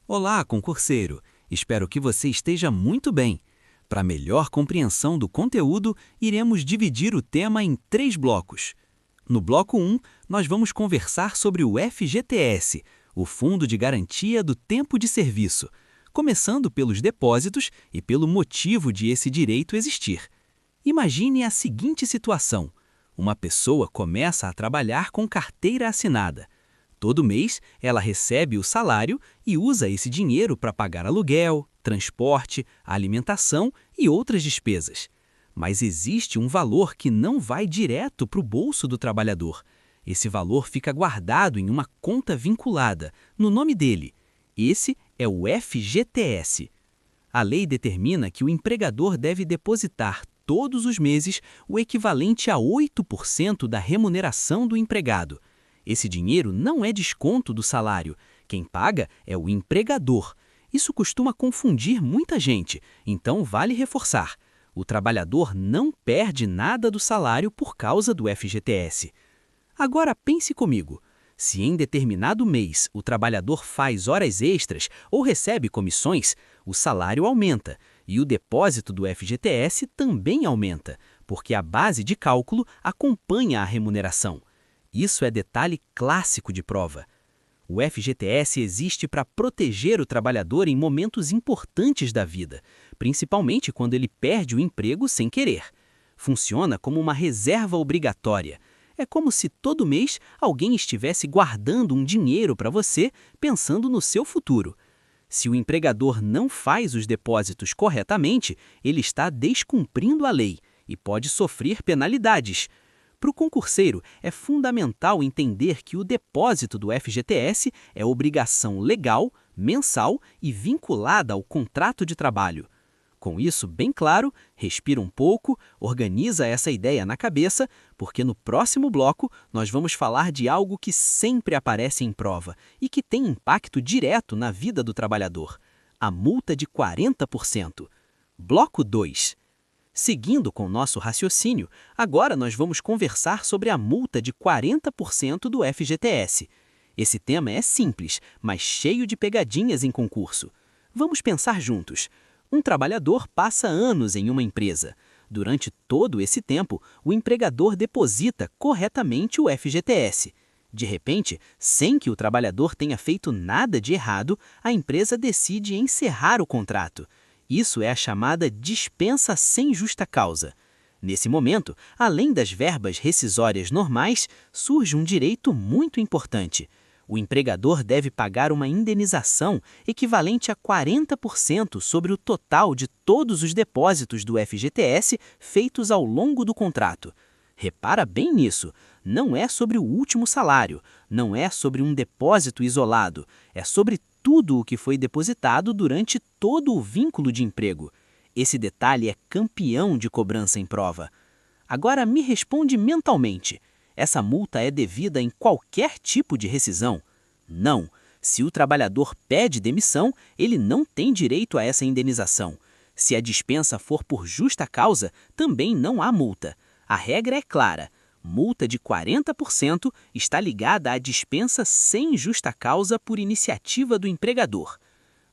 Olá, concurseiro! Espero que você esteja muito bem. Para melhor compreensão do conteúdo, iremos dividir o tema em 3 blocos. No bloco 1, nós vamos conversar sobre o FGTS, o Fundo de Garantia do Tempo de Serviço, começando pelos depósitos e pelo motivo de esse direito existir. Imagine a seguinte situação: uma pessoa começa a trabalhar com carteira assinada. Todo mês, ela recebe o salário e usa esse dinheiro para pagar aluguel, transporte, alimentação e outras despesas. Mas existe um valor que não vai direto para o bolso do trabalhador. Esse valor fica guardado em uma conta vinculada, no nome dele. Esse é o FGTS. A lei determina que o empregador deve depositar todos os meses o equivalente a 8% da remuneração do empregado. Esse dinheiro não é desconto do salário. Quem paga é o empregador. Isso costuma confundir muita gente, então vale reforçar: o trabalhador não perde nada do salário por causa do FGTS. Agora pense comigo. Se em determinado mês o trabalhador faz horas extras ou recebe comissões, o salário aumenta e o depósito do FGTS também aumenta, porque a base de cálculo acompanha a remuneração. Isso é detalhe clássico de prova. O FGTS existe para proteger o trabalhador em momentos importantes da vida, principalmente quando ele perde o emprego sem querer. Funciona como uma reserva obrigatória. É como se todo mês alguém estivesse guardando um dinheiro para você, pensando no seu futuro. Se o empregador não faz os depósitos corretamente, ele está descumprindo a lei e pode sofrer penalidades. Para o concurseiro, é fundamental entender que o depósito do FGTS é obrigação legal, mensal e vinculada ao contrato de trabalho. Com isso bem claro, respira um pouco, organiza essa ideia na cabeça, porque no próximo bloco nós vamos falar de algo que sempre aparece em prova e que tem impacto direto na vida do trabalhador: a multa de 40%. Bloco 2. Seguindo com nosso raciocínio, agora nós vamos conversar sobre a multa de 40% do FGTS. Esse tema é simples, mas cheio de pegadinhas em concurso. Vamos pensar juntos. Um trabalhador passa anos em uma empresa. Durante todo esse tempo, o empregador deposita corretamente o FGTS. De repente, sem que o trabalhador tenha feito nada de errado, a empresa decide encerrar o contrato. Isso é a chamada dispensa sem justa causa. Nesse momento, além das verbas rescisórias normais, surge um direito muito importante. O empregador deve pagar uma indenização equivalente a 40% sobre o total de todos os depósitos do FGTS feitos ao longo do contrato. Repara bem nisso, não é sobre o último salário, não é sobre um depósito isolado, é sobre tudo o que foi depositado durante todo o vínculo de emprego. Esse detalhe é campeão de cobrança em prova. Agora me responde mentalmente: essa multa é devida em qualquer tipo de rescisão? Não. Se o trabalhador pede demissão, ele não tem direito a essa indenização. Se a dispensa for por justa causa, também não há multa. A regra é clara: multa de 40% está ligada à dispensa sem justa causa por iniciativa do empregador.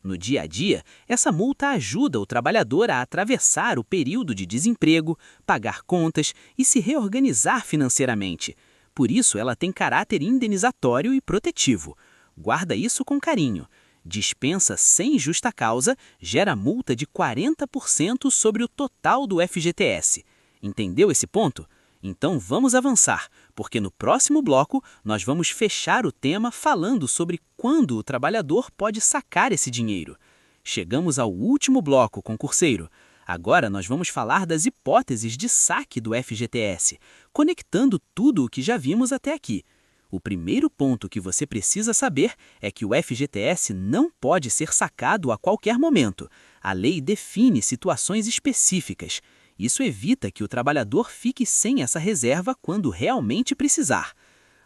No dia a dia, essa multa ajuda o trabalhador a atravessar o período de desemprego, pagar contas e se reorganizar financeiramente. Por isso, ela tem caráter indenizatório e protetivo. Guarda isso com carinho. Dispensa sem justa causa gera multa de 40% sobre o total do FGTS. Entendeu esse ponto? Então vamos avançar, porque no próximo bloco nós vamos fechar o tema falando sobre quando o trabalhador pode sacar esse dinheiro. Chegamos ao último bloco, concurseiro. Agora nós vamos falar das hipóteses de saque do FGTS, conectando tudo o que já vimos até aqui. O primeiro ponto que você precisa saber é que o FGTS não pode ser sacado a qualquer momento. A lei define situações específicas. Isso evita que o trabalhador fique sem essa reserva quando realmente precisar.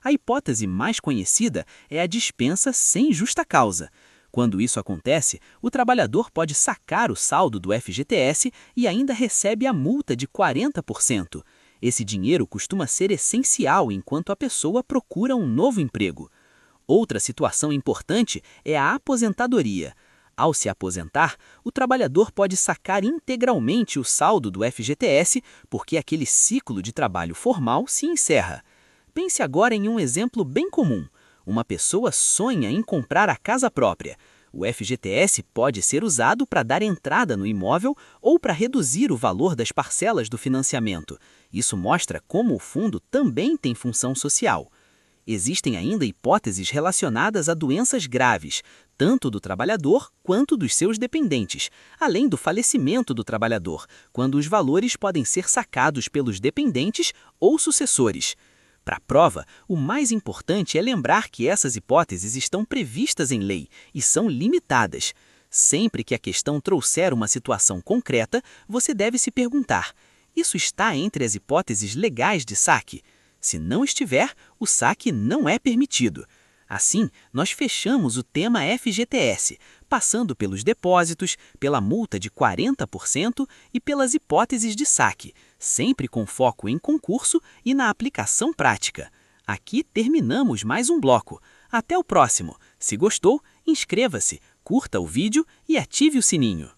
A hipótese mais conhecida é a dispensa sem justa causa. Quando isso acontece, o trabalhador pode sacar o saldo do FGTS e ainda recebe a multa de 40%. Esse dinheiro costuma ser essencial enquanto a pessoa procura um novo emprego. Outra situação importante é a aposentadoria. Ao se aposentar, o trabalhador pode sacar integralmente o saldo do FGTS porque aquele ciclo de trabalho formal se encerra. Pense agora em um exemplo bem comum. Uma pessoa sonha em comprar a casa própria. O FGTS pode ser usado para dar entrada no imóvel ou para reduzir o valor das parcelas do financiamento. Isso mostra como o fundo também tem função social. Existem ainda hipóteses relacionadas a doenças graves, tanto do trabalhador quanto dos seus dependentes, além do falecimento do trabalhador, quando os valores podem ser sacados pelos dependentes ou sucessores. Para a prova, o mais importante é lembrar que essas hipóteses estão previstas em lei e são limitadas. Sempre que a questão trouxer uma situação concreta, você deve se perguntar: isso está entre as hipóteses legais de saque? Se não estiver, o saque não é permitido. Assim, nós fechamos o tema FGTS, passando pelos depósitos, pela multa de 40% e pelas hipóteses de saque, sempre com foco em concurso e na aplicação prática. Aqui terminamos mais um bloco. Até o próximo. Se gostou, inscreva-se, curta o vídeo e ative o sininho.